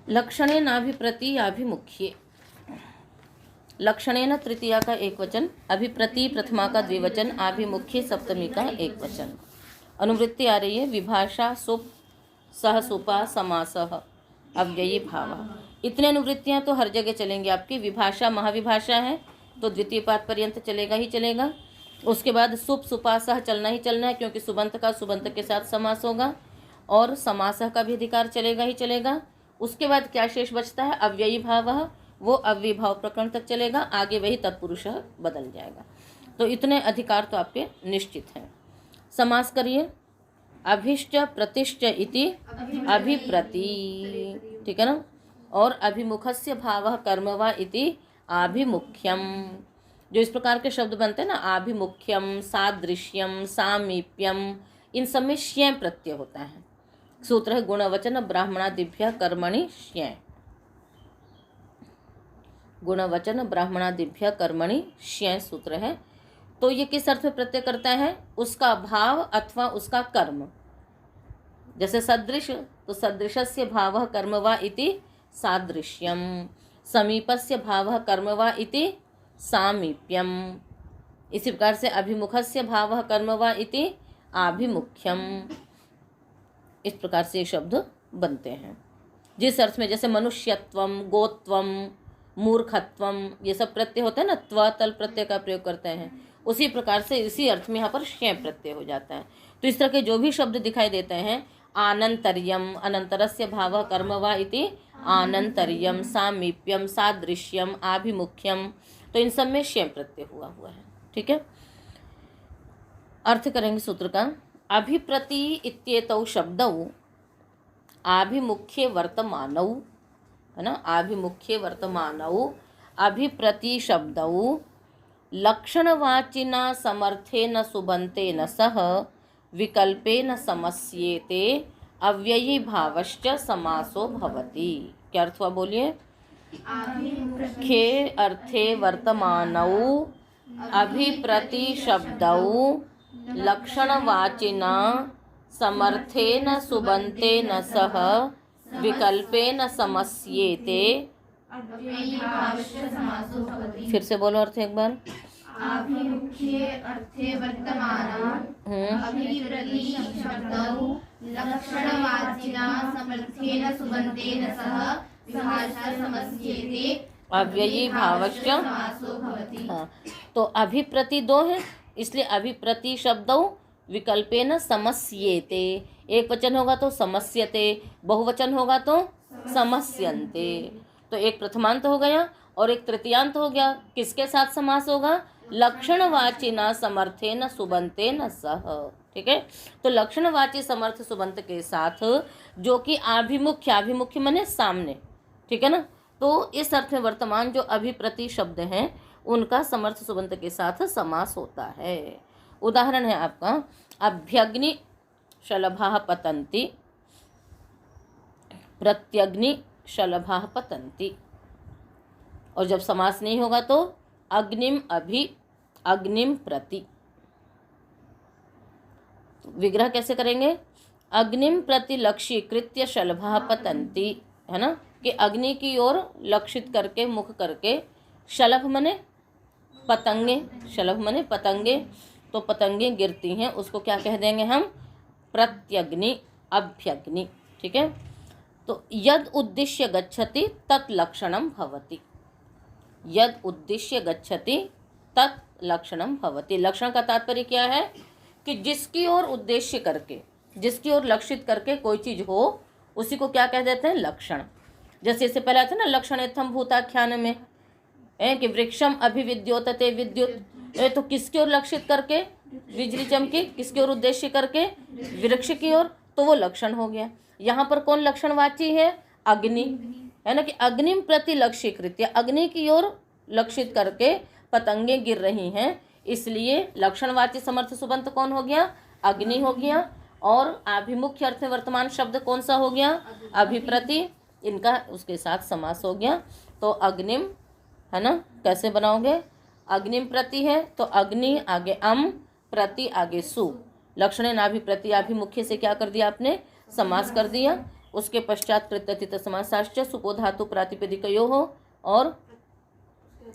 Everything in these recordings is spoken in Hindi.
लक्षणे नाभिप्रति अभिमुख्ये। लक्षणेन तृतीया का एक वचन, अभिप्रति प्रथमा का द्विवचन, आभिमुख्य सप्तमी का एक वचन। अनुवृत्ति आ रही है विभाषा सुप सह सुपा समासः अव्ययी भाव। इतने अनुवृत्तियां तो हर जगह चलेंगी आपकी। विभाषा महाविभाषा है तो द्वितीय पाद पर्यंत चलेगा ही चलेगा। उसके बाद सुप सुपा सह चलना ही चलना है, क्योंकि सुबंत का सुबंत के साथ समास होगा, और समासः का भी अधिकार चलेगा ही चलेगा। उसके बाद क्या शेष बचता है, अव्ययी भाव, वो अव्ययीभाव प्रकरण तक चलेगा, आगे वही तत्पुरुष बदल जाएगा। तो इतने अधिकार तो आपके निश्चित हैं। समास करिए, अभिष्ट प्रतिष्ठ इति अभिप्रति, ठीक है ना। और अभिमुखस्य भावः कर्म वा इति आभिमुख्यम। जो इस प्रकार के शब्द बनते हैं ना, आभिमुख्यम, सादृश्यम, सामीप्यम, इन सब में श्यय प्रत्यय होता है। सूत्र है गुणवचन ब्राह्मणादिभ्यः कर्मणि श्यय। गुणवचन ब्राह्मणादिभ्यः कर्मणि श्यय सूत्र है। तो ये किस अर्थ में प्रत्यय करता है, उसका भाव अथवा उसका कर्म। जैसे सदृश, तो सदृशस्य भावः कर्म वा इति सादृश्यम, समीपस्य भावः कर्म वा इति सामीप्यम। इसी प्रकार से अभिमुखस्य भावः कर्म वा इति आभिमुख्यम। इस प्रकार से ये शब्द बनते हैं जिस अर्थ में, जैसे मनुष्यत्वम, गोत्वम, मूर्खत्वम, ये सब प्रत्यय होते हैं ना, त्व तल प्रत्यय का प्रयोग करते हैं। उसी प्रकार से इसी अर्थ में यहाँ पर श्यय प्रत्यय हो जाता है। तो इस तरह के जो भी शब्द दिखाई देते हैं, आनंतर्यम, अनंतरस्य भावः कर्म वा इति आनंतर्यम, सामीप्यम, सादृश्यम, आभिमुख्यम, तो इन सब में श्यय प्रत्यय हुआ है। ठीक है, अर्थ करेंगे सूत्र का। अभिप्रति इत्येतौ शब्दौ आभिमुख्ये वर्तमानौ, है ना, आभिमुख्ये वर्तमानौ अभिप्रति शब्दौ लक्षणवाचिना समर्थेन सुबन्तेन सह विकल्पेन समस्येते अव्ययी भावश्च समासो भवति। क्या अर्थ हुआ बोलिए। खे अर्थे वर्तमानौ अभिप्रति शब्दौ लक्षणवाचिना समर्थेन सुबन्तेन सह विकल्पेन समस्येते। फिर से बोलो अर्थ एक बार। आभिमुख्ये अर्थे वर्तमानौ अभिप्रति शब्दौ लक्षणवाचिना समर्थेन सुबन्तेन सह विकल्पेन समस्येते अव्ययी भावश्च समासो भवति। हाँ, तो अभिप्रति दो है, इसलिए अभिप्रति शब्दौ विकल्पेन समस्येते। एक वचन होगा तो समस्यते, बहुवचन होगा तो समस्यन्ते। तो एक प्रथमांत हो गया और एक तृतीयांत हो गया। किसके साथ समास होगा, लक्षणवाचिना समर्थेन सुबन्तेन सह। ठीक है, तो लक्षणवाची समर्थ सुबंत के साथ जो कि आभिमुख्य, आभिमुख्य माने सामने, ठीक है ना। तो इस अर्थ में वर्तमान जो अभिप्रति शब्द हैं उनका समर्थ सुबंत के साथ समास होता है। उदाहरण है आपका, अभ्यग्नि शलभाः पतन्ति, प्रत्यग्नि शलभाः पतन्ति। और जब समास नहीं होगा तो अग्निम अभि, अग्निम प्रति। विग्रह कैसे करेंगे, अग्निम प्रति लक्ष्यीकृत्य शलभाः पतन्ति, है ना, कि अग्नि की ओर लक्षित करके, मुख करके, शलभ मने पतंगे, शलभ मने पतंगे, तो पतंगे गिरती हैं, उसको क्या कह देंगे हम, प्रत्यग्नि, अभ्यग्नि। ठीक है, तो यद उद्दिश्य गच्छति तत् लक्षणम भवति। यद उद्दिश्य गच्छति तत् लक्षणम भवति। लक्षण का तात्पर्य क्या है कि जिसकी ओर उद्देश्य करके, जिसकी ओर लक्षित करके कोई चीज हो, उसी को क्या कह देते हैं, लक्षण। जैसे इससे पहले था ना लक्षणेत्थम भूताख्यान में कि वृक्षम अभिविद्योतते विद्युत, तो किसकी ओर लक्षित करके, बिजली चमकी, किसकी ओर उद्देश्य करके, वृक्ष की ओर, तो वो लक्षण हो गया। यहाँ पर कौन लक्षणवाची है, अग्नि, है ना, कि अग्निम प्रति लक्ष्यीकृत्य, अग्नि की ओर लक्षित करके पतंगे गिर रही हैं, इसलिए लक्षणवाची समर्थ सुबंत कौन हो गया, अग्नि हो गया। और आभिमुख्य अर्थ वर्तमान शब्द कौन सा हो गया, अभिप्रति, इनका उसके साथ समास हो गया। तो अग्निम, है ना, कैसे बनाओगे, अग्निम प्रति है तो अग्नि आगे अम, प्रति आगे सु, लक्षण नाभि प्रति आभिमुख्य से क्या कर दिया आपने, समास कर दिया। उसके पश्चात कृत्यतित समासाश्च सुपो धातु प्रातिपदिकयोः और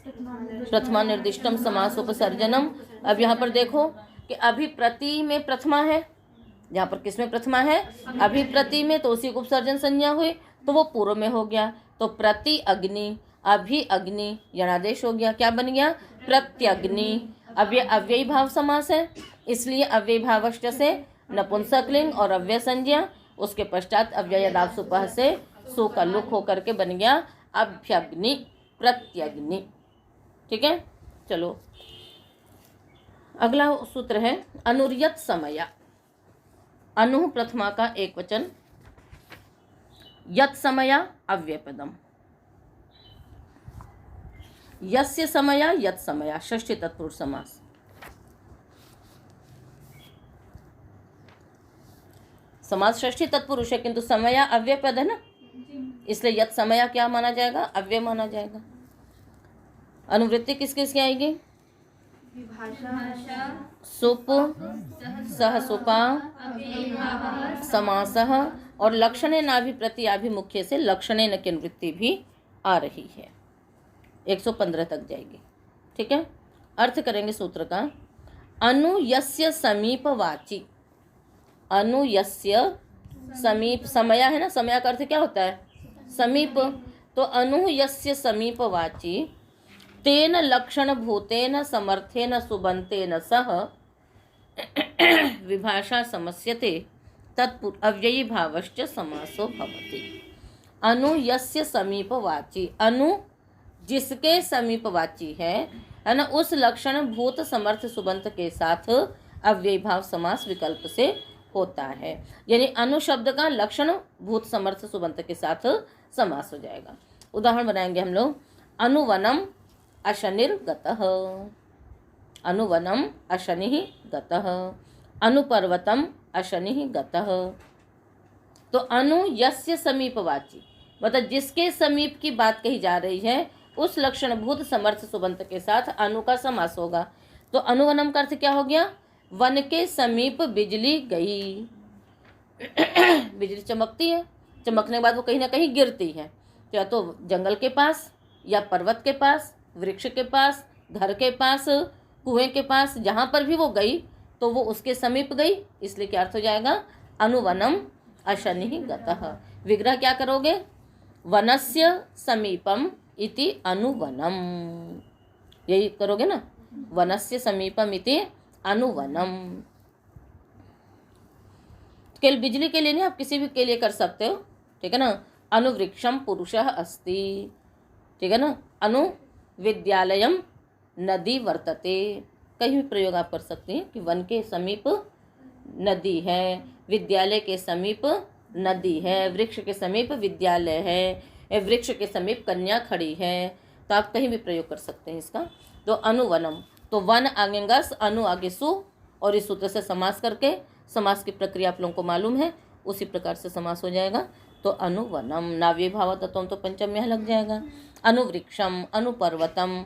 प्रथमा निर्दिष्टम समासोपसर्जनम। अब यहाँ पर देखो कि अभिप्रति में प्रथमा है, यहाँ पर किसमें प्रथमा है? अभिप्रति में, तो उसी को उपसर्जन संज्ञा हुई तो वो पूर्व में हो गया। तो प्रति अग्नि, अभि अग्नि यणादेश हो गया, क्या बन गया? प्रत्यग्नि। अब ये अव्ययी भाव समास है, इसलिए अव्ययी भावश्च से नपुंसकलिंग और अव्यय संज्ञा, उसके पश्चात अव्ययदाव सुपह से सु का लुक होकर के बन गया अभ्यग्नि, प्रत्यग्नि। ठीक है, चलो अगला सूत्र है अनुर्यत समया। अनु प्रथमा का एक वचन, यत समया अव्ययपदम, यस्य समया यत समया षष्ठी तत्पुरुष समास। समास षष्ठी तत्पुरुष है किंतु समया अव्यय पद है ना, इसलिए यत समया क्या माना जाएगा? अव्यय माना जाएगा। अनुवृत्ति किस किस की आएगी? सुप, सह सुपा, समासः और लक्षणे नाभिप्रति आभिमुख्य से लक्षणे न की अनुवृत्ति भी आ रही है। 115 तक जाएगी। ठीक है, अर्थ करेंगे सूत्र का। अनु यस्य समीपवाची, अनु यस्य समीप, समया है ना, समया का अर्थ क्या होता है? समीप। तो अनु यस्य समीपवाची तेन लक्षण भूतेन समर्थेन सुबंतेन सह विभाषा समस्यते तत्पुर अव्ययी भावश्च समासो भवति। अनु यस्य समीपवाची, अनु जिसके समीपवाची है ना, उस लक्षण भूत समर्थ सुबंत के साथ अव्ययी भाव समास विकल्प से होता है। यानी अनु शब्द का लक्षण भूत समर्थ सुबंत के साथ समास हो जाएगा। उदाहरण बनाएंगे हम लोग। अनुवनम अशनिर्गतः, अनुवनम अशनिः गतः, अनुपर्वतम अशनिः गतः। तो अनु यस्य समीपवाची, मतलब जिसके समीप की बात कही जा रही है, उस लक्षण भूत समर्थ सुबंत के साथ अनु का समास होगा। तो अनुवनम का अर्थ क्या हो गया? वन के समीप बिजली गई। बिजली चमकती है, चमकने के बाद वो कहीं ना कहीं गिरती है, या तो जंगल के पास या पर्वत के पास, वृक्ष के पास, घर के पास, कुएं के पास, जहाँ पर भी वो गई तो वो उसके समीप गई, इसलिए क्या अर्थ हो जाएगा? अनुवनम अशनिः गतः। विग्रह क्या करोगे? वनस्य समीपम इति अनुवनम, यही करोगे ना, वनस्य समीपम इति अनुवनम। केवल बिजली के लिए नहीं, आप किसी भी के लिए कर सकते हो। ठीक है ना। अनुवृक्षम पुरुषः अस्ति, ठीक है ना। अनु विद्यालयम नदी वर्तते, कहीं भी प्रयोग आप कर सकते हैं कि वन के समीप नदी है, विद्यालय के समीप नदी है, वृक्ष के समीप विद्यालय है, वृक्ष के समीप कन्या खड़ी है, तो आप कहीं भी प्रयोग कर सकते हैं इसका। तो अनुवनम, तो वन आगे गस, अनु आगे सु, और इस सूत्र से समास करके, समास की प्रक्रिया आप लोगों को मालूम है, उसी प्रकार से समास हो जाएगा। तो अनुवनम, नाव्य भाव तत्व तो पंचम में लग जाएगा। अनुवृक्षम, अनुपर्वतम,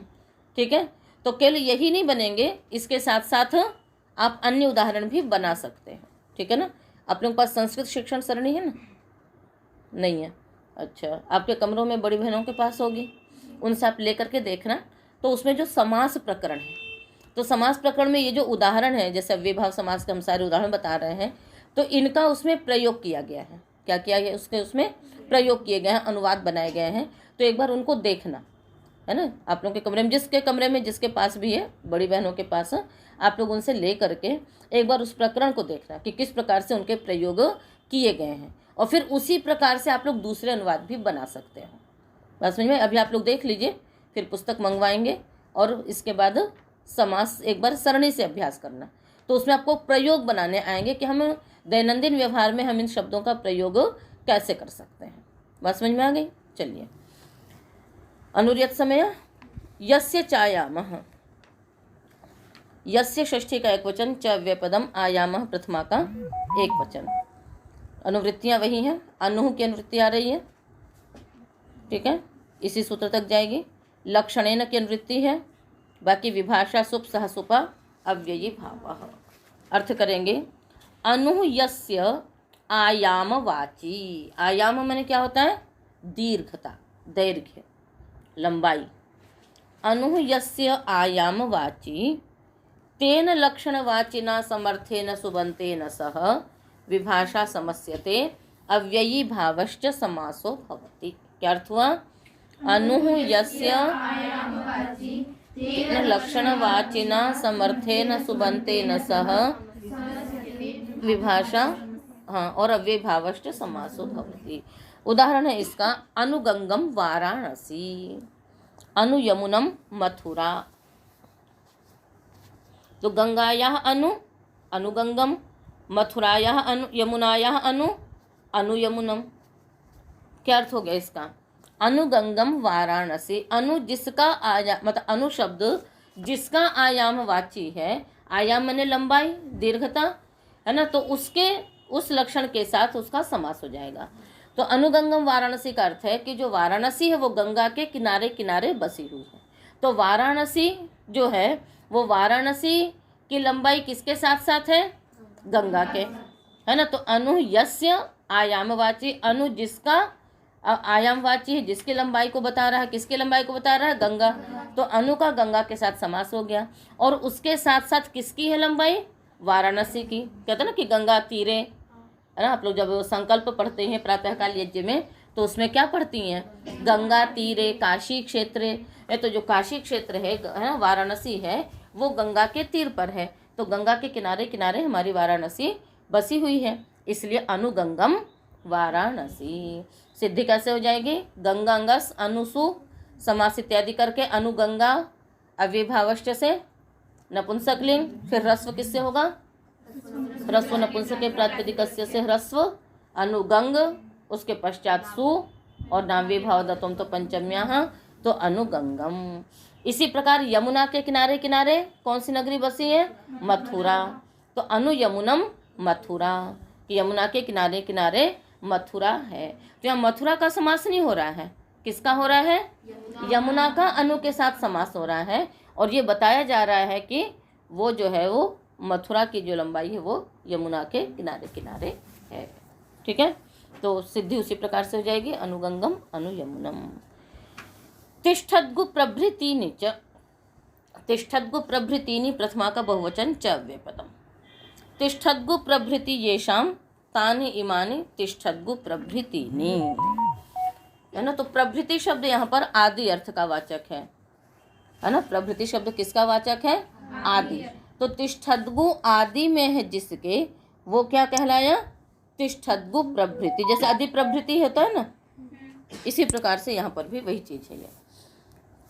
ठीक है। तो केवल यही नहीं बनेंगे, इसके साथ साथ आप अन्य उदाहरण भी बना सकते हैं। ठीक है ना। आप लोगों के पास संस्कृत शिक्षण सरणी है ना? नहीं है? अच्छा, आपके कमरों में बड़ी बहनों के पास होगी, उनसे आप लेकर के देखना। तो उसमें जो समास प्रकरण है, तो समास प्रकरण में ये जो उदाहरण है, जैसे अव्ययी भाव समास के हम सारे उदाहरण बता रहे हैं, तो इनका उसमें प्रयोग किया गया है। क्या किया गया? उसमें प्रयोग किए गए हैं, अनुवाद बनाए गए हैं। तो एक बार उनको देखना है ना, आप लोगों के कमरे में, जिसके कमरे में जिसके पास भी है, बड़ी बहनों के पास, आप लोग उनसे ले करके एक बार उस प्रकरण को देखना कि किस प्रकार से उनके प्रयोग किए गए हैं, और फिर उसी प्रकार से आप लोग दूसरे अनुवाद भी बना सकते हो। बात समझ में? अभी आप लोग देख लीजिए, फिर पुस्तक मंगवाएंगे और इसके बाद समास एक बार सरणी से अभ्यास करना। तो उसमें आपको प्रयोग बनाने आएंगे कि हम दैनंदिन व्यवहार में हम इन शब्दों का प्रयोग कैसे कर सकते हैं। बात समझ में आ गई? चलिए, अनुर्यत समय यस्य चायामः, यस्य षष्ठी का एक वचन, च व्यपदम, आयामः प्रथमा का एक वचन। अनुवृत्तियां वही हैं, अनु की अनुवृत्ति आ रही है। ठीक है, इसी सूत्र तक जाएगी। लक्षणेन की अनुवृत्ति है, बाकी विभाषा सुप सह सुपा अव्ययी भावः। अर्थ करेंगे, अनु यस्य आयामवाची। आयाम माने क्या होता है? दीर्घता, दैर्घ्य, लंबाई। अनु यस्य आयामवाची तेन लक्षणवाचिना समर्थेन सुबन्तेन सह विभाषा समस्यते अव्ययी भावश्च समासो भवति। क्या अर्थ हुआ? अनु यस्य आयामवाची तेन लक्षणवाचिना समर्थेन सुबन्तेन सह विभाषा, हाँ, और अव्ययी भावश्च समासो भवति। उदाहरण है इसका, अनुगंगम वाराणसी, अनुयमुनम मथुरा। तो गंगायाः अनु अनुगंगम, मथुरायाः अनु यमुनायाः अनु अनुयमुनम। क्या अर्थ हो गया इसका? अनुगंगम वाराणसी, अनु जिसका आयाम, मतलब अनु शब्द जिसका आयामवाची है। आयाम माने लंबाई, दीर्घता, है ना, तो उसके उस लक्षण के साथ उसका समास हो जाएगा। तो अनुगंगम वाराणसी का अर्थ है कि जो वाराणसी है वो गंगा के किनारे किनारे बसी हुई है। तो वाराणसी जो है वो वाराणसी की लंबाई किसके साथ साथ है? गंगा के, है ना। तो अनु यस्य आयामवाची, अनु जिसका आयामवाची है, जिसकी लंबाई को बता रहा है। किसकी लंबाई को बता रहा है? गंगा। तो अनु का गंगा के साथ समास हो गया। और उसके साथ साथ किसकी है लंबाई? वाराणसी की। कहते हैं ना कि गंगा तीरे, है ना। आप लोग जब संकल्प पढ़ते हैं प्रातःकाल यज्ञ में तो उसमें क्या पढ़ती हैं? गंगा तीरे काशी क्षेत्र है। तो जो काशी क्षेत्र है ना, वाराणसी है, वो गंगा के तीर पर है। तो गंगा के किनारे किनारे हमारी वाराणसी बसी हुई है, इसलिए अनुगंगम वाराणसी। सिद्धि कैसे हो जाएगी? गंगांगस अनुसु समास इत्यादि करके अनुगंगा अव्ययभावश्च से नपुंसकलिंग, फिर ह्रस्व किससे होगा? ह्रस्व नपुंसके प्रातिपदिकस्य से ह्रस्व, अनुगंग, उसके पश्चात सु, और नाव्य भाव दत्तम तो पंचम्या, तो अनुगंगम। इसी प्रकार यमुना के किनारे किनारे कौन सी नगरी बसी है? मथुरा। तो अनुयमुनम मथुरा, यमुना के किनारे किनारे मथुरा है। तो यहाँ मथुरा का समास नहीं हो रहा है, किसका हो रहा है? यमुना का अनु के साथ समास हो रहा है। और ये बताया जा रहा है कि वो जो है वो मथुरा की जो लंबाई है वो यमुना के किनारे किनारे है। ठीक है, तो सिद्धि उसी प्रकार से हो जाएगी, अनुगंगम अनुयमुनम। तिष्ठद्गु प्रभृतीनि च, तिष्ठद्गु प्रभृतीनि प्रथमा का बहुवचन च अव्ययपदम। तिष्ठद्गु प्रभृति येषाम तानि इमानि तिष्ठद्गु प्रभृतीनि, है ना। तो प्रभृति शब्द यहाँ पर आदि अर्थ का वाचक है ना। प्रभृति शब्द किसका वाचक है? आदि। तो तिष्ठद्गु आदि में है जिसके, वो क्या कहलाया? तिष्ठद्गु प्रभृति। जैसे अधि प्रभृति होता है ना, इसी प्रकार से यहाँ पर भी वही चीज है ये।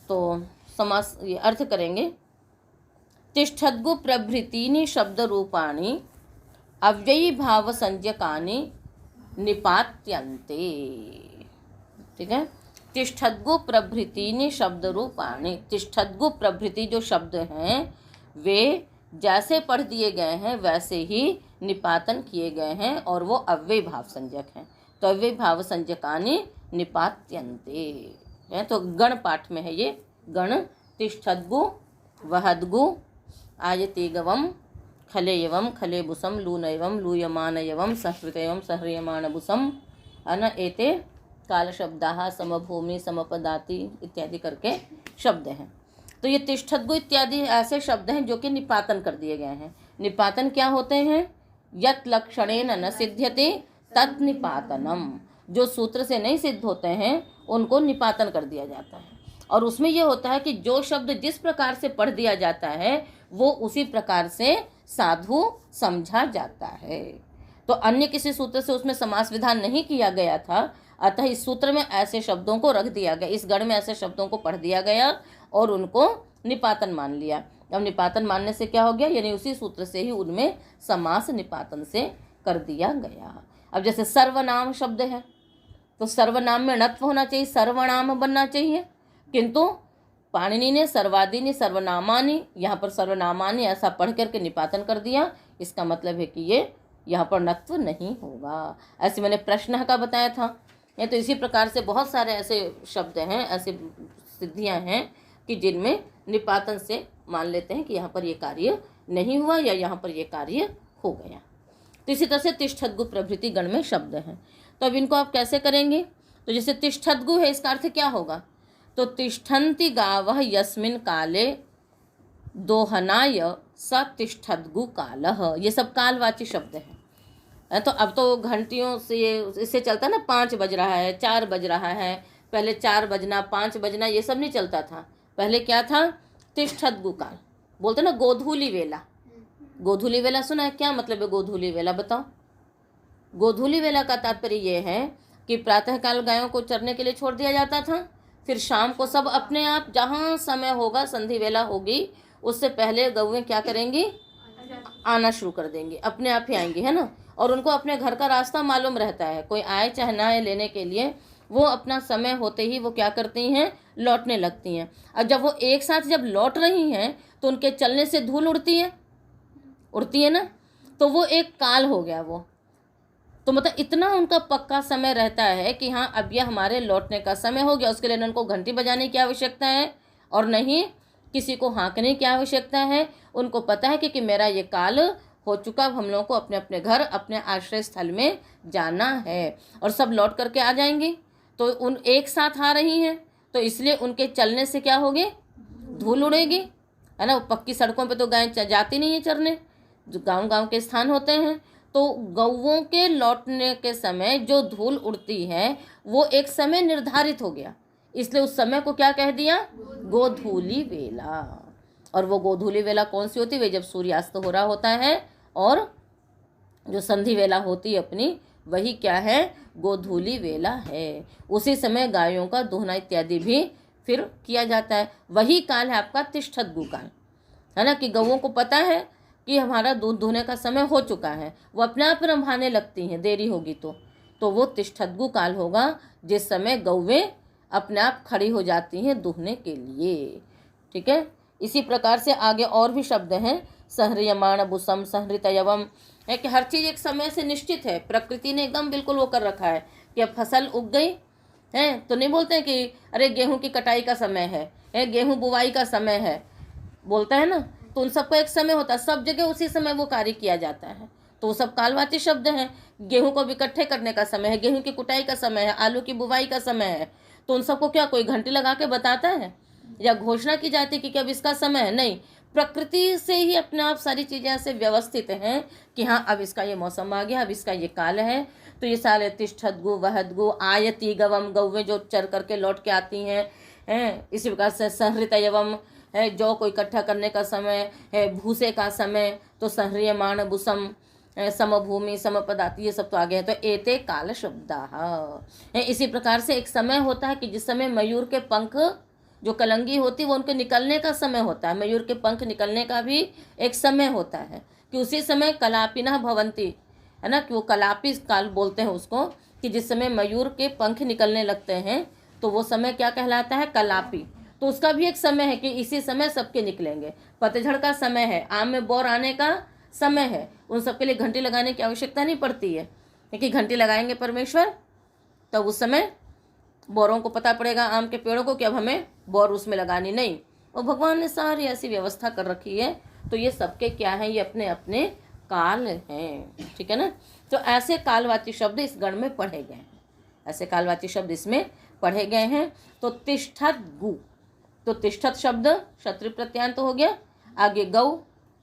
तो समास ये अर्थ करेंगे, तिष्ठद्गु प्रभृतीनि शब्द रूपाणि अव्ययी भाव संज्ञकानि निपात्यन्ते। ठीक है, तिष्ठद्गु प्रभृतीनि शब्द रूपाणि, तिष्ठद्गु प्रभृति जो शब्द हैं वे जैसे पढ़ दिए गए हैं वैसे ही निपातन किए गए हैं और वो अव्यय भाव संज्ञक हैं। तो अव्यय भाव संज्ञकानि निपात्यन्ते है। तो गण पाठ में है ये, गण तिष्ठद्गु वहद्गु आयतेगवम खलेयवम खलेबुसम लूनयवम लूयमानयवम सहृतयवम सहृयमाणबुसम, है ना। एते काल शब्दाः समभूमि समपदाति इत्यादि करके शब्द हैं। तो ये तिष्ठद्गु इत्यादि ऐसे शब्द हैं जो कि निपातन कर दिए गए हैं। निपातन क्या होते हैं? यत लक्षणेन न सिद्ध्यते तत् निपातनम। जो सूत्र से नहीं सिद्ध होते हैं उनको निपातन कर दिया जाता है। और उसमें यह होता है कि जो शब्द जिस प्रकार से पढ़ दिया जाता है वो उसी प्रकार से साधु समझा जाता है। तो अन्य किसी सूत्र से उसमें समास विधान नहीं किया गया था, अतः इस सूत्र में ऐसे शब्दों को रख दिया गया, इस गण में ऐसे शब्दों को पढ़ दिया गया और उनको निपातन मान लिया। अब निपातन मानने से क्या हो गया? यानी उसी सूत्र से ही उनमें समास निपातन से कर दिया गया। अब जैसे सर्वनाम शब्द है तो सर्वनाम में णत्व होना चाहिए, सर्वनाम बनना चाहिए, किंतु पाणिनि ने सर्वादीनि सर्वनामानि, यहाँ पर सर्वनामानि ऐसा पढ़ करके निपातन कर दिया। इसका मतलब है कि ये यहाँ पर णत्व नहीं होगा। ऐसे मैंने प्रश्न का बताया था। ये तो इसी प्रकार से बहुत सारे ऐसे शब्द हैं, ऐसे सिद्धियां हैं कि जिनमें निपातन से मान लेते हैं कि यहाँ पर ये कार्य नहीं हुआ या यहाँ पर ये कार्य हो गया। तो इसी तरह से तिष्ठद्गु प्रभृति गण में शब्द हैं। तो अब इनको आप कैसे करेंगे? तो जैसे तिष्ठद्गु है, इसका अर्थ क्या होगा? तो तिष्ठन्ति गावः यस्मिन् काले दोहनाय स तिष्ठद्गु कालः, ये सब कालवाची शब्द हैं। तो अब तो घंटियों से इससे चलता ना, 5 बज रहा है, 4 बज रहा है, पहले 4 बजना 5 बजना ये सब नहीं चलता था। पहले क्या था? तिष्ठद्गु काल बोलते ना, गोधूली वेला। गोधूली वेला सुना है? क्या मतलब है गोधूली वेला, बताओ? गोधूली वेला का तात्पर्य ये है कि प्रातःकाल गायों को चरने के लिए छोड़ दिया जाता था, फिर शाम को सब अपने आप जहाँ समय होगा, संधि वेला होगी, उससे पहले गौएं क्या करेंगी? आना शुरू कर देंगी, अपने आप ही आएंगी, है ना। और उनको अपने घर का रास्ता मालूम रहता है, कोई आए चाहे ना आए लेने के लिए, वो अपना समय होते ही वो क्या करती हैं? लौटने लगती हैं। और जब वो एक साथ जब लौट रही हैं तो उनके चलने से धूल उड़ती है ना, तो वो एक काल हो गया वो। तो मतलब इतना उनका पक्का समय रहता है कि हाँ अब यह हमारे लौटने का समय हो गया। उसके लिए न उनको घंटी बजाने की आवश्यकता है और नहीं किसी को हाँकने की आवश्यकता है। उनको पता है कि मेरा ये काल हो चुका, अब हम लोगों को अपने अपने घर, अपने आश्रय स्थल में जाना है, और सब लौट करके आ जाएंगे। तो उन एक साथ आ रही हैं, तो इसलिए उनके चलने से क्या होगी? धूल उड़ेगी, है ना। पक्की सड़कों पे तो गायें जाती नहीं है चरने, जो गांव गांव के स्थान होते हैं। तो गौवों के लौटने के समय जो धूल उड़ती है वो एक समय निर्धारित हो गया, इसलिए उस समय को क्या कह दिया? गोधूली वेला। और वो गोधूली वेला कौन सी होती है? वे जब सूर्यास्त हो रहा होता है, और जो संधि वेला होती है अपनी, वही क्या है? गोधूली वेला है। उसी समय गायों का दुहना इत्यादि भी फिर किया जाता है। वही काल है आपका तिष्ठद्गु काल, है ना, कि गौओं को पता है कि हमारा दूध दुहने का समय हो चुका है, वो अपने आप रंभाने लगती हैं, देरी होगी तो वो तिष्ठद्गु काल होगा, जिस समय गौवें अपने आप खड़ी हो जाती हैं दुहने के लिए। ठीक है। इसी प्रकार से आगे और भी शब्द हैं, सहृयमाण बुसम सहृतयवम, है कि हर चीज़ एक समय से निश्चित है। प्रकृति ने एकदम बिल्कुल वो कर रखा है कि अब फसल उग गई है तो नहीं बोलते हैं कि अरे गेहूं की कटाई का समय है, गेहूं बुवाई का समय है, बोलता है ना। तो उन सबका एक समय होता है, सब जगह उसी समय वो कार्य किया जाता है। तो वो सब कालवाची शब्द हैं। गेहूं को इकट्ठे करने का समय है, गेहूं की कुटाई का समय है, आलू की बुवाई का समय है। तो उन सबको क्या कोई घंटी लगा के बताता है या घोषणा की जाती है कि अब इसका समय है? नहीं, प्रकृति से ही अपने आप सारी चीज़ें ऐसे व्यवस्थित हैं कि हाँ अब इसका ये मौसम आ गया, अब इसका ये काल है। तो ये सारे तिष्ठद्गु वहद्गु आयति गवम, गौवें जो चर करके लौट के आती हैं। इसी प्रकार से सहृतयवम है, जौ को इकट्ठा करने का समय है, भूसे का समय, तो सहृयमाण बुसम, समभूमि समपदाति, ये सब तो आगे है। तो एते काल शब्दाः। इसी प्रकार से एक समय होता है कि जिस समय मयूर के पंख जो कलंगी होती है वो उनके निकलने का समय होता है। मयूर के पंख निकलने का भी एक समय होता है कि उसी समय कलापिनः भवन्ति, है ना, कि वो कलापी काल बोलते हैं उसको, कि जिस समय मयूर के पंख निकलने लगते हैं तो वो समय क्या कहलाता है? कलापी। तो उसका भी एक समय है कि इसी समय सबके निकलेंगे। पतझड़ का समय है, आम में बोर आने का समय है, उन सबके लिए घंटी लगाने की आवश्यकता नहीं पड़ती है, क्योंकि घंटी लगाएंगे परमेश्वर तो उस समय बोरों को पता पड़ेगा, आम के पेड़ों को, कि अब हमें बोर उसमें लगानी नहीं। और भगवान ने सारी ऐसी व्यवस्था कर रखी है। तो ये सबके क्या है? ये अपने अपने काल हैं। ठीक है ना। तो ऐसे कालवाची शब्द इस गण में पढ़े गए हैं, ऐसे कालवाची शब्द इसमें पढ़े गए हैं। तो तिष्ठद्गु, तो तिष्ठत शब्द क्षत्रिय प्रत्यांत हो गया। आगे गौ,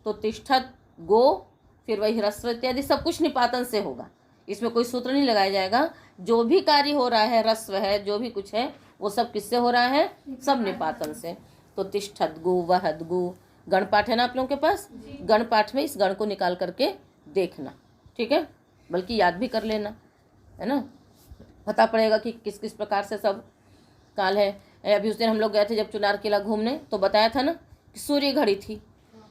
तो तिष्ठत गो, फिर वही ह्रस्व इत्यादि सब कुछ निपातन से होगा, इसमें कोई सूत्र नहीं लगाया जाएगा। जो भी कार्य हो रहा है, ह्रस्व है, जो भी कुछ है, वो सब किससे हो रहा है? सब निपातन से। तो तिष्ठद्गु वहद्गु, गण पाठ है ना आप लोगों के पास? गण पाठ में इस गण को निकाल करके देखना, ठीक है, बल्कि याद भी कर लेना, है ना, पता पड़ेगा कि किस किस प्रकार से सब काल है। अभी उस दिन हम लोग गए थे जब चुनार किला घूमने, तो बताया था ना कि सूर्य घड़ी थी,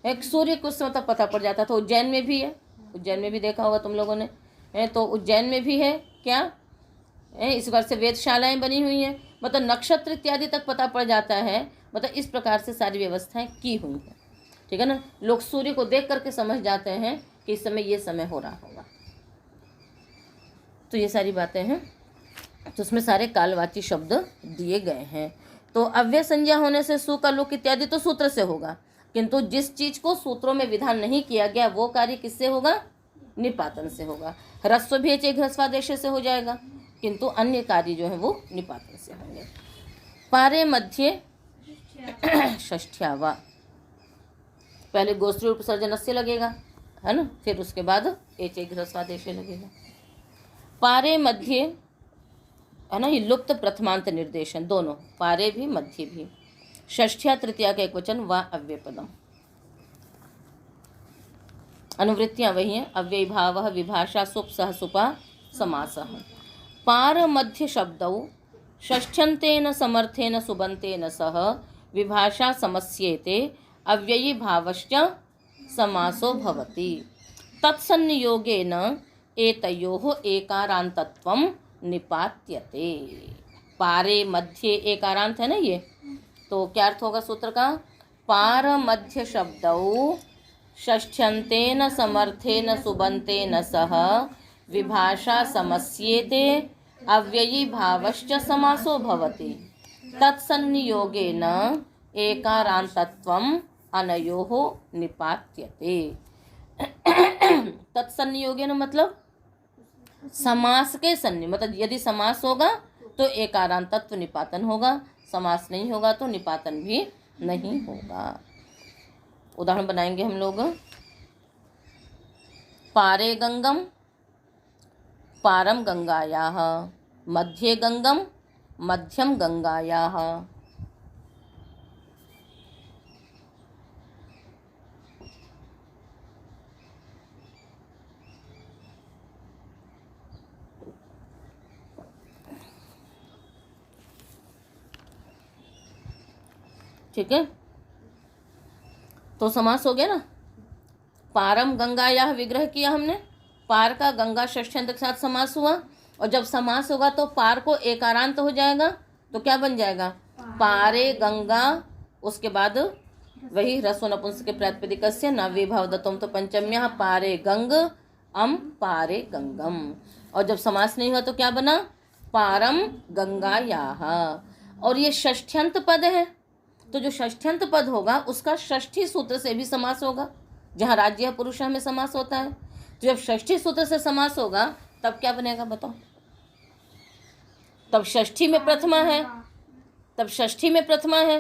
एक सूर्य को उस समय तक पता पड़ जाता था। उज्जैन में भी है, उज्जैन में भी देखा होगा तुम लोगों ने, तो उज्जैन में भी है क्या, इस बार से वेधशालाएँ बनी हुई हैं, मतलब नक्षत्र इत्यादि तक पता पड़ जाता है। मतलब इस प्रकार से सारी व्यवस्थाएं की हुई हैं, ठीक है ना। लोग सूर्य को देख करके समझ जाते हैं कि इस समय ये समय हो रहा होगा। तो ये सारी बातें हैं, तो उसमें सारे कालवाची शब्द दिए गए हैं। तो अव्यय संज्ञा होने से सु का लुक इत्यादि तो सूत्र से होगा, किंतु जिस चीज को सूत्रों में विधान नहीं किया गया वो कार्य किससे होगा? निपातन से होगा। ह्रस्व भी एच ह्रस्वादेश से हो जाएगा, किंतु अन्य कार्य जो है वो निपातन से होंगे। पारे मध्य षष्ठ्यावा, पहले गोश्री उपसर्जन से लगेगा, है ना, फिर उसके बाद एच ह्रस्वादेश लगेगा। पारे मध्य, है ना, ये लुप्त प्रथमांत निर्देशन दोनों, पारे भी मध्य भी। षष्ठ्या तृतीया का एक वचन व अव्ययपदम। अनुवृत्तियां वही हैं, अव्ययी भावः विभाषा सुप सह सुपा समासः। पार मध्य शब्दौ षष्ठ्यन्तेन समर्थेन सुबन्तेन सह विभाषा समस्येते अव्ययी भावश्च समासो भवति। तत्सन्नियोगेन एतयोः एकारान्तत्वं निपात्यते। पारे मध्य एकारांत है ना ये, तो क्या अर्थ होगा सूत्र का? पार मध्य शब्दौ षष्ठ्यन्तेन समर्थेन सुबन्तेन सह विभाषा समस्येते अव्ययी भावश्च समासो भवति। तत्सन्नियोगेन एकारान्तत्वम् अनयोः निपात्यते। तत्सन्नियोगेन मतलब समास के सन्नि, मतलब यदि समास होगा तो एकारांतत्व निपातन होगा, समास नहीं होगा तो निपातन भी नहीं होगा। उदाहरण बनाएंगे हम लोग। पारे गंगम पारम गंगायाः, मध्ये गंगम मध्यम गंगायाः। ठीक है, तो समास हो गया ना। पारम गंगायाः विग्रह किया हमने, पार का गंगा षष्ठ्यंत के साथ समास हुआ, और जब समास होगा तो पार को एकारांत हो जाएगा, तो क्या बन जाएगा? पारे गंगा, उसके बाद वही ह्रस्व नपुंसक प्रातिपदिकस्य नव्य भाव दत्तम तो पंचम्या पारे गंग अम पारे गंगम। और जब समास नहीं हुआ तो क्या बना? पारम गंगायाः। और ये षष्ठ्यंत पद है, तो जो षष्ठ्यंत पद होगा उसका षष्ठी सूत्र से भी समास होगा, जहाँ राज्य पुरुष में समास होता है। तो जब षष्ठी सूत्र से समास होगा तब क्या बनेगा बताओ? तब षष्ठी में प्रथमा है, तब षष्ठी में प्रथमा है,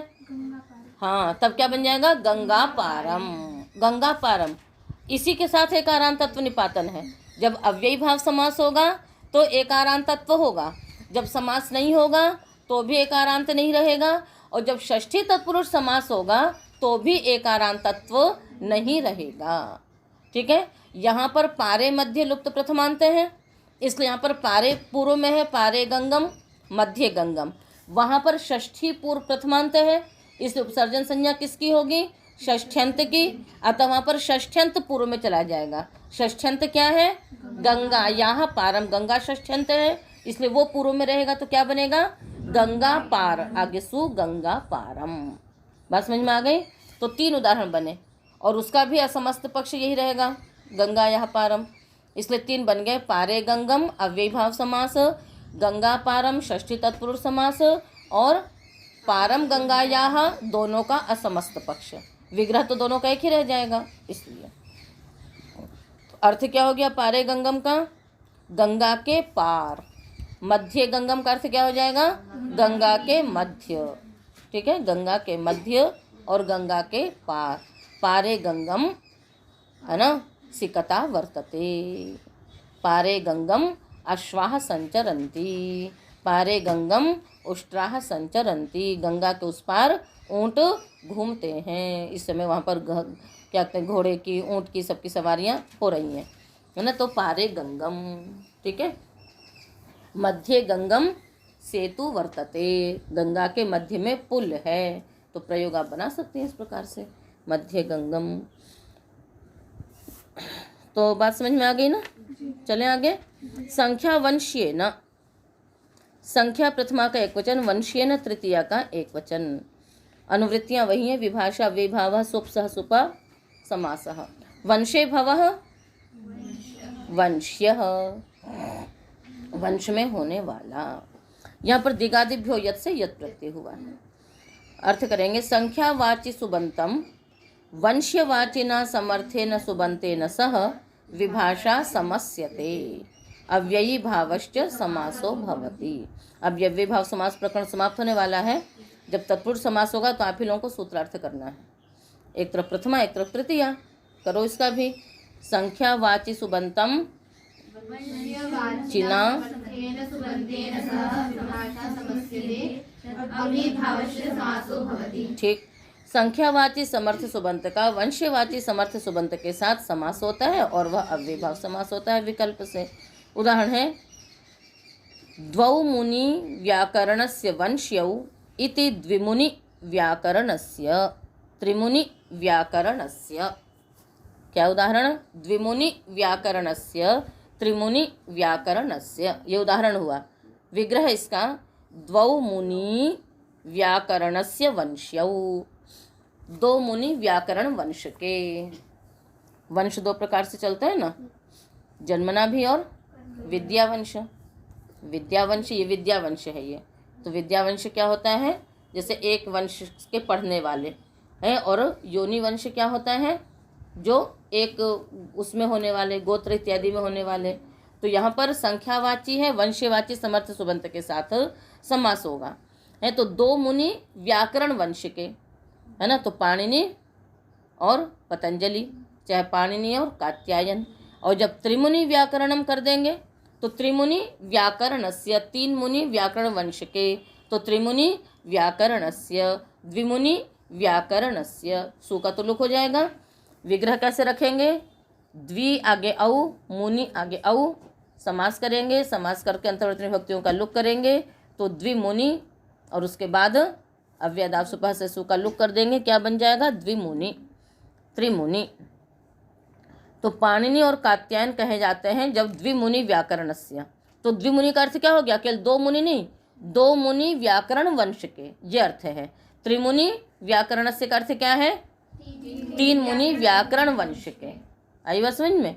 हाँ, तब क्या बन जाएगा? गंगा पारम। गंगा पारम, इसी के साथ एकारांत तत्व निपातन है। जब अव्ययी भाव समास होगा तो एकारांत तत्व होगा, जब समास नहीं होगा तो भी एकारांत नहीं रहेगा, और जब षष्ठी तत्पुरुष समास होगा तो भी एकारांत तत्व नहीं रहेगा। ठीक है, यहाँ पर पारे मध्य लुप्त प्रथमांत है, इसलिए यहाँ पर पारे पूर्व में है, पारे गंगम मध्य गंगम। वहाँ पर षष्ठी पूर्व प्रथमांत है, इसलिए उपसर्जन संज्ञा किसकी होगी? षष्ठ्यंत की। अतः वहाँ पर षष्ठ्यंत पूर्व में चला जाएगा। षष्ठ्यंत क्या है? गंगा। यहाँ पारम गंगा षष्ठ्यंत है, इसलिए वो पूर्व में रहेगा, तो क्या बनेगा? गंगा पार, आगे सु गंगा पारम। बात समझ में आ गई? तो 3 उदाहरण बने, और उसका भी असमस्त पक्ष यही रहेगा, गंगा यह पारम, इसलिए 3 बन गए। पारे गंगम अव्ययी भाव समास, गंगा पारम षष्ठी तत्पुरुष समास, और पारम गंगायाः दोनों का असमस्त पक्ष। विग्रह तो दोनों का एक ही रह जाएगा, इसलिए तो अर्थ क्या हो गया पारे गंगम का? गंगा के पार। मध्य गंगम का अर्थ क्या हो जाएगा? गंगा के मध्य। ठीक है, गंगा के मध्य और गंगा के पार। पारे गंगम, है ना, सिकता वर्तते। पारे गंगम अश्वाः संचरन्ति, पारे गंगम उष्ट्राः संचरन्ति। गंगा के उस पार ऊँट घूमते हैं। इस समय वहाँ पर क्या कहते हैं, घोड़े की, ऊँट की, सबकी सवारियाँ हो रही हैं, है ना। तो पारे गंगम, ठीक है। मध्य गंगम सेतु वर्तते, गंगा के मध्य में पुल है, तो प्रयोग आप बना सकते हैं इस प्रकार से, मध्य गंगम। तो बात समझ में आ गई ना? चलें आगे। संख्या वंशीय न, संख्या प्रथमा का एक वचन, वंशीय न तृतीया का एक वचन। अनुवृत्तियां वही हैं, विभाषा विभावः सुप सह सुपा समासः। वंशे भवः वंश्यः, वंश में होने वाला। यहाँ पर दिगादिभ्यो यत् से यत् प्रत्यय हुआ है। अर्थ करेंगे, संख्यावाची सुबंतम वंश्यवाचिना समर्थेन सुबंतेन सह विभाषा समस्यते अव्ययी भावश्च समासो भवति। अब यव्ययी भाव समास प्रकरण समाप्त होने वाला है। जब तत्पुरुष समास होगा तो आप ही लोगों को सूत्रार्थ करना है। एक तरफ प्रथमा एक तरफ तृतीया, करो इसका भी। संख्यावाची सुबंतम चिना ठीक। संख्यावाची समर्थ सुबंत का वंश्यवाची समर्थ सुबंत के साथ समास होता है और वह अव्ययी भाव समास होता है विकल्प से। उदाहरण है द्वौ मुनि व्याकरणस्य वंश्यौ इति द्विमुनि व्याकरणस्य त्रिमुनि व्याकरणस्य। क्या उदाहरण? द्विमुनि व्याकरणस्य त्रिमुनि व्याकरणस्य, ये उदाहरण हुआ। विग्रह इसका द्वौ मुनि व्याकरणस्य वंश्यौ, दो मुनि व्याकरण वंश के। वंश दो प्रकार से चलता है ना, जन्मना भी और विद्यावंश। विद्यावंश, ये विद्यावंश है ये। तो विद्यावंश क्या होता है? जैसे एक वंश के पढ़ने वाले हैं, और योनि वंश क्या होता है? जो एक उसमें होने वाले, गोत्र इत्यादि में होने वाले। तो यहाँ पर संख्यावाची है, वंश्यवाची समर्थ सुबंत के साथ समास होगा है। तो दो मुनि व्याकरण वंश के, है ना, तो पाणिनि और पतंजलि, चाहे पाणिनि और कात्यायन। और जब त्रिमुनि व्याकरणम कर देंगे तो त्रिमुनि व्याकरणस्य, तीन मुनि व्याकरण वंश के, तो त्रिमुनि व्याकरणस्य द्विमुनि व्याकरणस्य। सु का तो लुक हो जाएगा। विग्रह कैसे रखेंगे? द्वि आगे औ, मुनि आगे औ, समास करेंगे। समास करके अंतर्वर्ती विभक्तियों का लुक करेंगे तो द्विमुनि, और उसके बाद अव्ययदाव सुपह से सु का लुक कर देंगे। क्या बन जाएगा? द्विमुनि त्रिमुनि। तो पाणिनि और कात्यायन कहे जाते हैं जब द्विमुनि व्याकरणस्य। तो द्विमुनि का अर्थ क्या हो गया? केवल दो मुनि नहीं, दो मुनि व्याकरण वंश के, ये अर्थ है। त्रिमुनि व्याकरणस्य का अर्थ क्या है? तीन मुनि व्याकरण वंश के। आई बात समझ में?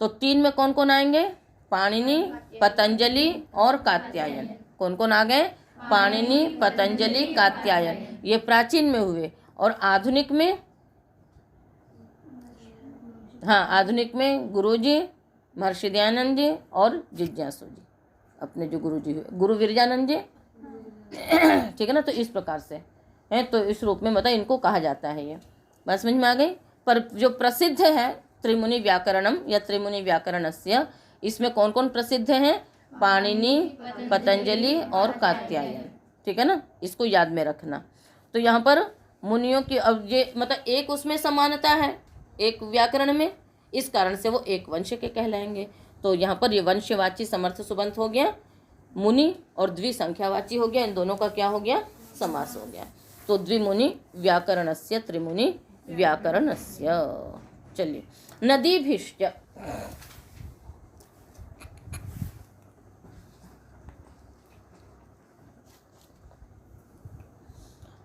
तो तीन में कौन कौन आएंगे? पाणिनि, पतंजलि और कात्यायन। कौन कौन आ गए? पाणिनि, पतंजलि, कात्यायन। ये प्राचीन में हुए। और आधुनिक में, हाँ, आधुनिक में गुरुजी महर्षि दयानंद जी और जिज्ञासु जी, अपने जो गुरु जी हुए, गुरु विरजानंद जी। ठीक है ना? तो इस प्रकार से है। तो इस रूप में मतलब इनको कहा जाता है। ये बात समझ में आ गई। पर जो प्रसिद्ध है त्रिमुनि व्याकरणम या त्रिमुनि व्याकरणस्य, इसमें कौन कौन प्रसिद्ध हैं? पाणिनि, पतंजलि और कात्यायन। ठीक है ना? इसको याद में रखना। तो यहाँ पर मुनियों की, अब ये मतलब एक उसमें समानता है, एक व्याकरण में, इस कारण से वो एक वंश के कहलाएंगे। तो यहाँ पर ये वंशवाची समर्थ सुबंत हो गया, मुनि और द्विसंख्यावाची हो गया। इन दोनों का क्या हो गया? समास हो गया। तो द्विमुनि व्याकरणस्य त्रिमुनि व्याकरणस्य। चलिए, नदीभिश्च।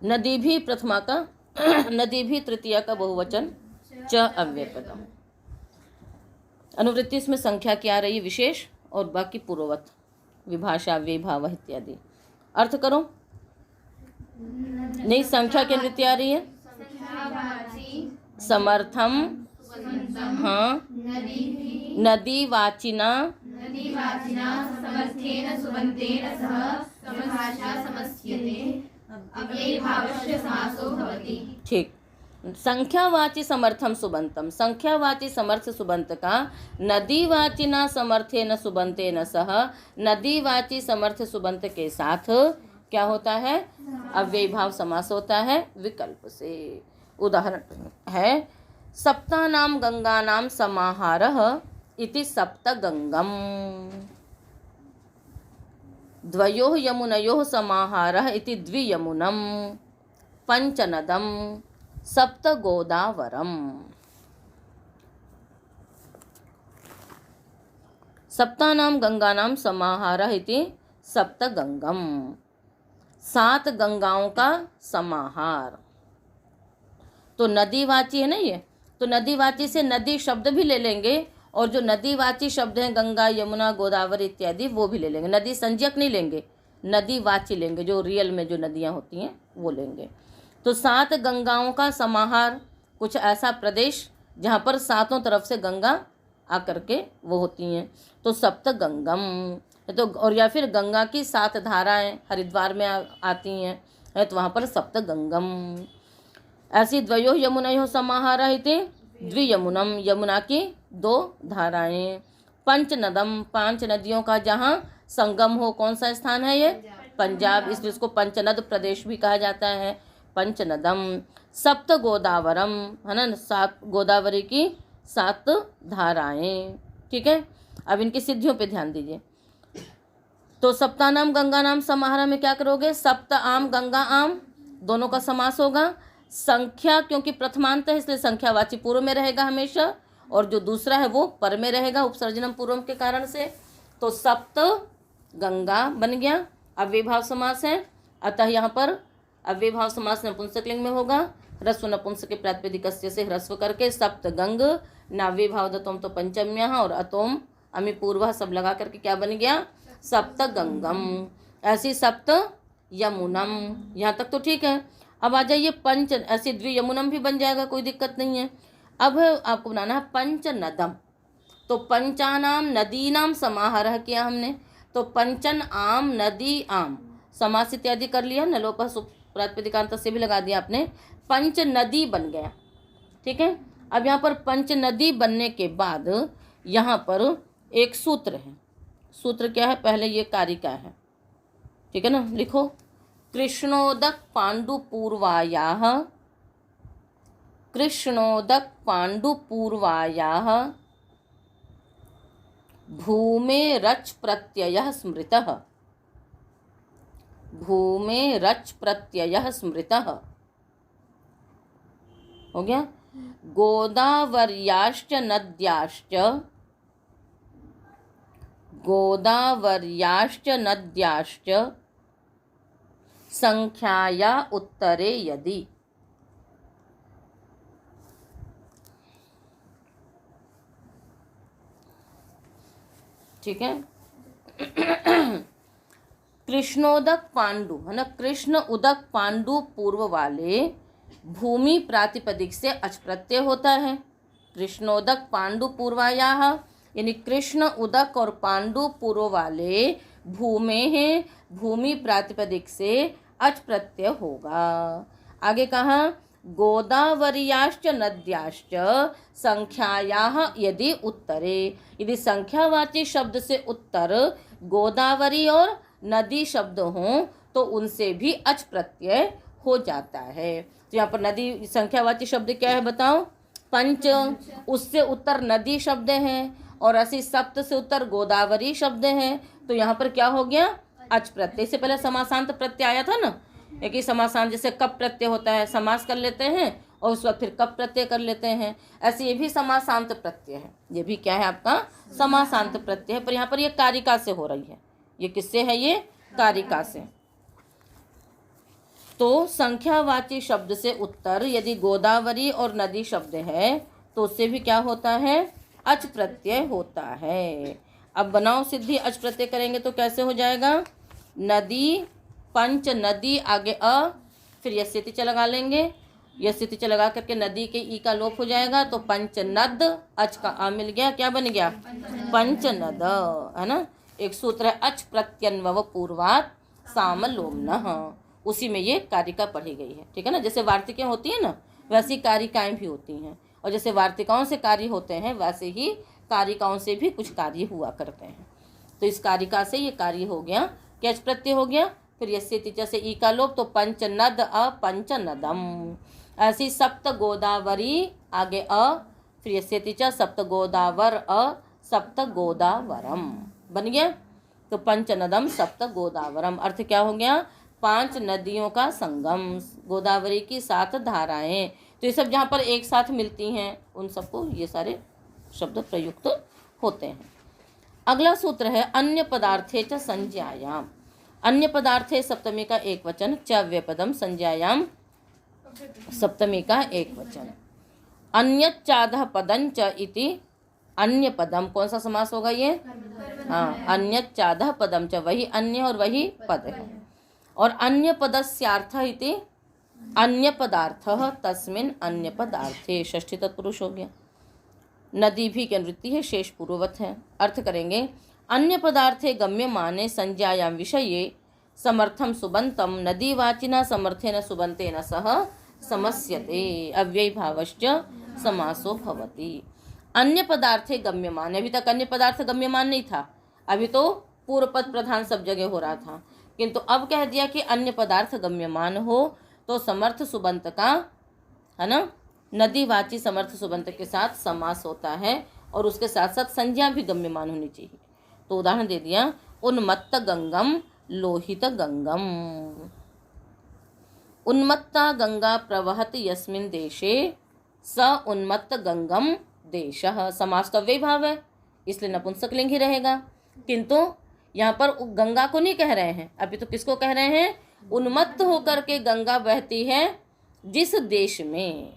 नदी भी प्रथमा का नदी भी तृतीया का बहुवचन च अव्ययपदम। अनुवृत्ति इसमें संख्या की आ रही विशेष और बाकी पूर्ववत, विभाषा अव्ययी भाव इत्यादि। अर्थ करो। नहीं, संख्या की अनुवृत्ति आ रही है। समर्थम, हाँ, नदी वाचिना समर्थेन सुबन्तेन सह विभाषा समस्यते अव्ययी भावस्य समासो भवति। ठीक। संख्यावाची समर्थम सुबंतम, संख्यावाची समर्थ सुबंत का नदीवाचिना समर्थेन सुबंतेन सह, नदीवाची समर्थ सुबंत के साथ क्या होता है? अव्ययी भाव समास होता है विकल्प से। उदाहरण है सप्तानाम गंगानाम समाहारः इति सप्तगंगम। द्वयोः यमुनयोः समाहारः इति द्वियमुनम। पंचनदम सप्तगोदावरम। सप्तानाम गंगानाम समाहारः इति सप्तगंगम। 7 गंगाओं का समाहार। तो नदीवाची है ना ये, तो नदीवाची से नदी शब्द भी ले लेंगे, और जो नदीवाची शब्द हैं गंगा, यमुना, गोदावरी इत्यादि, वो भी ले लेंगे। नदी संज्ञक नहीं लेंगे, नदीवाची लेंगे, जो रियल में जो नदियाँ होती हैं वो लेंगे। तो 7 गंगाओं का समाहार, कुछ ऐसा प्रदेश जहाँ पर 7 तरफ से गंगा आकर के वो होती हैं। तो सप्त गंगम, तो और या फिर गंगा की 7 धाराएं हरिद्वार में आती हैं, है तो वहाँ पर सप्त गंगम। ऐसी द्वयो यमुनयो समाहारः इति द्वियमुनम, यमुना की 2 धाराएं। पंच नदम, 5 नदियों का जहाँ संगम हो, कौन सा स्थान है ये? पंजाब, इसलिए इसको पंचनद प्रदेश भी कहा जाता है, पंचनदम। सप्त गोदावरम, है ना, 7 गोदावरी की 7 धाराएं। ठीक है, अब इनकी सिद्धियों पे ध्यान दीजिए। तो सप्तानाम गंगा नाम समाहार में क्या करोगे? सप्त आम गंगा आम दोनों का समास होगा। संख्या क्योंकि प्रथमांत है इसलिए संख्यावाची पूर्व में रहेगा हमेशा, और जो दूसरा है वो पर में रहेगा उपसर्जनम पूर्वम के कारण से। तो सप्त गंगा बन गया, अव्ययभाव समास है, अतः यहाँ पर अव्ययभाव समास नपुंसकलिंग में होगा। ह्रस्व नपुंसक के प्रातिपदिकस्य से ह्रस्व करके सप्त गंग, नाव्ययभाव दतोम तो पंचम्य और अतोम अमी पूर्व सब लगा करके क्या बन गया? सप्त गंगम। ऐसी सप्त यमुनम, यहाँ तक तो ठीक है। अब आ जाइए पंच, ऐसे द्वियमुनम भी बन जाएगा, कोई दिक्कत नहीं है। अब आपको बनाना है पंच नदम। तो पंचानाम नदीनाम समाहार किया हमने, तो पंचन आम नदी आम समास इत्यादि कर लिया, नलोपा प्रातिपदिकांत से भी लगा दिया आपने, पंच नदी बन गया। ठीक है, अब यहाँ पर पंच नदी बनने के बाद यहाँ पर एक सूत्र है। सूत्र क्या है? पहले ये कारिका है, ठीक है ना, लिखो। कृष्णोदक पांडुपूर्वायाः, कृष्णोदक पांडुपूर्वायाः भूमेरच प्रत्ययः स्मृतः, भूमेरच प्रत्ययः स्मृतः। हो गया। गोदावर्याश्च नद्याश्च, गोदावर्याश्च नद्याश्च संख्याया उत्तरे यदि। ठीक है। कृष्णोदक पांडु, है ना, कृष्ण उदक पांडु पूर्व वाले भूमि प्रातिपदिक से अच प्रत्यय होता है। कृष्णोदक पांडु पूर्वायाः, यानी कृष्ण उदक और पांडु पूर्व वाले भूमे हैं, भूमि प्रातिपदिक से अच प्रत्यय होगा। आगे कहा गोदावर्याश्च नद्याश्च संख्यायाः यदि उत्तरे, यदि संख्यावाची शब्द से उत्तर गोदावरी और नदी शब्द हों तो उनसे भी अच प्रत्यय हो जाता है। तो यहाँ पर नदी संख्यावाची शब्द क्या है बताओ? पंच, उससे उत्तर नदी शब्द है, और ऐसी सप्त से उत्तर गोदावरी शब्द है। तो यहाँ पर क्या हो गया? अच प्रत्यय। से पहले समासांत प्रत्यय आया था ना, एक ही समासांत, जैसे कप प्रत्यय होता है, समास कर लेते हैं और उस वक्त फिर कप प्रत्यय कर लेते हैं, ऐसे ये भी समासांत प्रत्यय है। ये भी क्या है आपका? समासांत प्रत्यय है। पर यहाँ पर ये कारिका से हो रही है। ये किससे है? ये कारिका से। तो संख्यावाची शब्द से उत्तर यदि गोदावरी और नदी शब्द है तो उससे भी क्या होता है? अच प्रत्यय होता है। अब बनाओ सिद्धि, अच प्रत्यय करेंगे तो कैसे हो जाएगा? नदी, पंच नदी, आगे अ, फिर यस्यति लगा लेंगे, यस्यति लगा करके नदी के ई का लोप हो जाएगा, तो पंचनद, अच का आ मिल गया, क्या बन गया? पंचनद, है ना। एक सूत्र है अच प्रत्यन्वव पूर्वात सामलोम्नः, उसी में ये कारिका पढ़ी गई है। ठीक है ना, जैसे वार्तिकें होती है ना वैसी कारिकाएं भी होती हैं, और जैसे वार्तिकाओं से कार्य होते हैं वैसे ही कारिकाओं से भी कुछ कार्य हुआ करते हैं। तो इस कारिका से ये कार्य हो गया, क्या अच प्रत्यय हो गया। फिर यस्यति से ई का लोप, तो पंचनद अ पंचनदम। ऐसी सप्त गोदावरी, आगे अ, फिर यस्यति सप्त गोदावर अ सप्त गोदावरम बन गया। तो पंचनदम सप्त गोदावरम, अर्थ क्या हो गया? 5 नदियों का संगम, गोदावरी की 7 धाराएं। तो ये सब जहाँ पर एक साथ मिलती हैं उन सबको ये सारे शब्द प्रयुक्त होते हैं। अगला सूत्र है अन्य पदार्थे च संज्ञायाम। अन्य पदार्थे सप्तमी का एक वचन, च व्यपदम, संज्ञायाम सप्तमी का एक वचन। अन्यच्चादः पदं च इति अन्य पदम, कौन सा समास होगा ये? हाँ, अन्यच्चादः पदम च, वही अन्य और वही पद है। और अन्य पदस्यार्थः इति अन्य पदार्थः तस्मिन् अन्य पदार्थे, षष्ठी तत्पुरुष हो गया। नदी भी अनुवृत्ति है, शेष पूर्ववत है। अर्थ करेंगे अन्य पदार्थे गम्यमाने संज्ञायां विषये समर्थम सुबंतम नदीवाचिना समर्थेन सुबंतेन सह समस्यते अव्ययी भावश्च समासो भवति। अन्य पदार्थे गम्यमान, अभी तक अन्य पदार्थ गम्यमान नहीं था, अभी तो पूर्व पद प्रधान सब जगह हो रहा था, किंतु अब कह दिया कि अन्य पदार्थ गम्यमान हो तो समर्थ सुबंत का, है ना, नदीवाची समर्थ सुबंत के साथ समास होता है और उसके साथ साथ संज्ञा भी गम्यमान होनी चाहिए। तो उदाहरण दे दिया उन्मत्त गंगम लोहित गंगम। उन्मत्ता गंगा प्रवहति यस्मिन् देशे स उन्मत्त गंगम देशः। समास तो अव्ययी भाव है इसलिए नपुंसकलिंग ही रहेगा, किंतु यहाँ पर गंगा को नहीं कह रहे हैं, अभी तो किसको कह रहे हैं, उन्मत्त होकर के गंगा बहती है जिस देश में,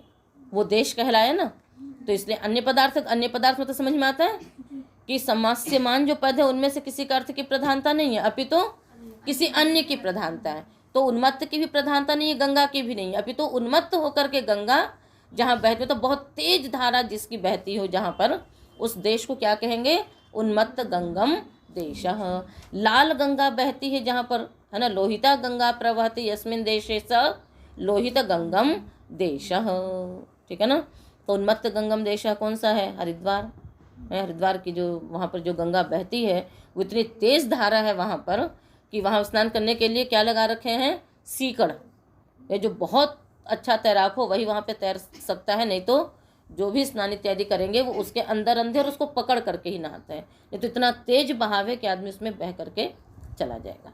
वो देश कहलाया ना, तो इसलिए अन्य पदार्थ में तो समझ में आता है कि समास्यमान जो पद है उनमें से किसी का अर्थ की प्रधानता नहीं है, अभी तो किसी अन्य की प्रधानता है। तो उन्मत्त की भी प्रधानता नहीं है, गंगा की भी नहीं है, अभी तो उन्मत्त होकर के गंगा जहाँ बहती हो, तो बहुत तेज धारा जिसकी बहती हो जहाँ पर, उस देश को क्या कहेंगे, उन्मत्त गंगम देशः। लाल गंगा बहती है जहाँ पर, है ना, लोहिता गंगा प्रवहति यस्मिन् देशे स लोहित गंगम देशः, ठीक है ना। तो उन्मत्त गंगम देशः कौन सा है, हरिद्वार है। हरिद्वार की जो वहाँ पर जो गंगा बहती है वो इतनी तेज धारा है वहाँ पर कि वहाँ स्नान करने के लिए क्या लगा रखे हैं, सीकड़। ये जो बहुत अच्छा तैराक हो वही वहाँ पे तैर सकता है, नहीं तो जो भी स्नान इत्यादि करेंगे वो उसके अंदर अंदर उसको पकड़ करके ही नहाते हैं, नहीं तो इतना तेज बहाव है कि आदमी उसमें बह करके चला जाएगा।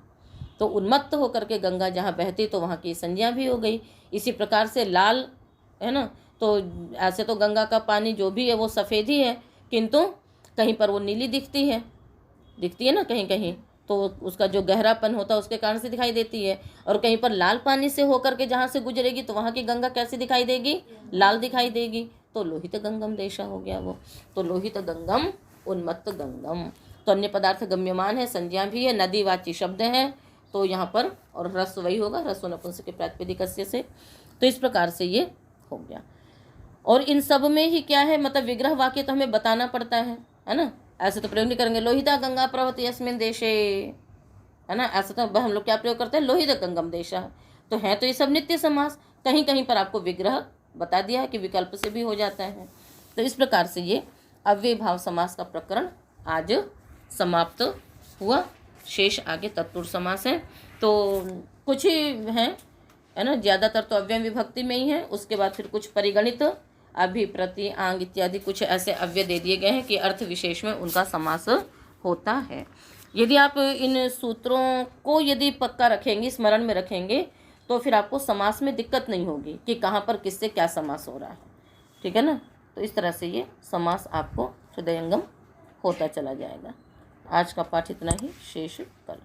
तो उन्मत्त होकर के गंगा जहाँ बहती तो वहाँ की संज्ञा भी हो गई। इसी प्रकार से लाल, है ना, तो ऐसे तो गंगा का पानी जो भी है वो सफ़ेद ही है, किंतु कहीं पर वो नीली दिखती है ना, कहीं कहीं तो उसका जो गहरापन होता है उसके कारण से दिखाई देती है, और कहीं पर लाल पानी से होकर के जहाँ से गुजरेगी तो वहाँ की गंगा कैसी दिखाई देगी, लाल दिखाई देगी। तो लोहित गंगम देशा हो गया वो। तो लोहित गंगम उन्मत्त गंगम। तो अन्य पदार्थ गम्यमान है, संज्ञा भी है, नदीवाची शब्द है, तो यहाँ पर और रस वही होगा, रसो नपुंसक प्रातिपदिकस्य से। तो इस प्रकार से ये हो गया। और इन सब में ही क्या है, मतलब विग्रह वाक्य तो हमें बताना पड़ता है ना, ऐसे तो प्रयोग नहीं करेंगे लोहिता गंगा प्रवहति यस्मिन् देशे, है ना, ऐसा तो हम लोग क्या प्रयोग करते हैं, लोहित गंगम देशः। तो है तो ये सब नित्य समास, कहीं कहीं पर आपको विग्रह बता दिया है कि विकल्प से भी हो जाता है। तो इस प्रकार से ये अव्ययी भाव समास का प्रकरण आज समाप्त हुआ। शेष आगे तत्पुरुष समास है, तो कुछ ही है ना, ज़्यादातर तो अव्यय विभक्ति में ही है। उसके बाद फिर कुछ परिगणित, अभि, प्रति, आंग इत्यादि कुछ ऐसे अव्यय दे दिए गए हैं कि अर्थ विशेष में उनका समास होता है। यदि आप इन सूत्रों को यदि पक्का रखेंगे, स्मरण में रखेंगे, तो फिर आपको समास में दिक्कत नहीं होगी कि कहाँ पर किससे क्या समास हो रहा है, ठीक है ना। तो इस तरह से ये समास आपको हृदयंगम होता चला जाएगा। आज का पाठ इतना ही, शेष कल।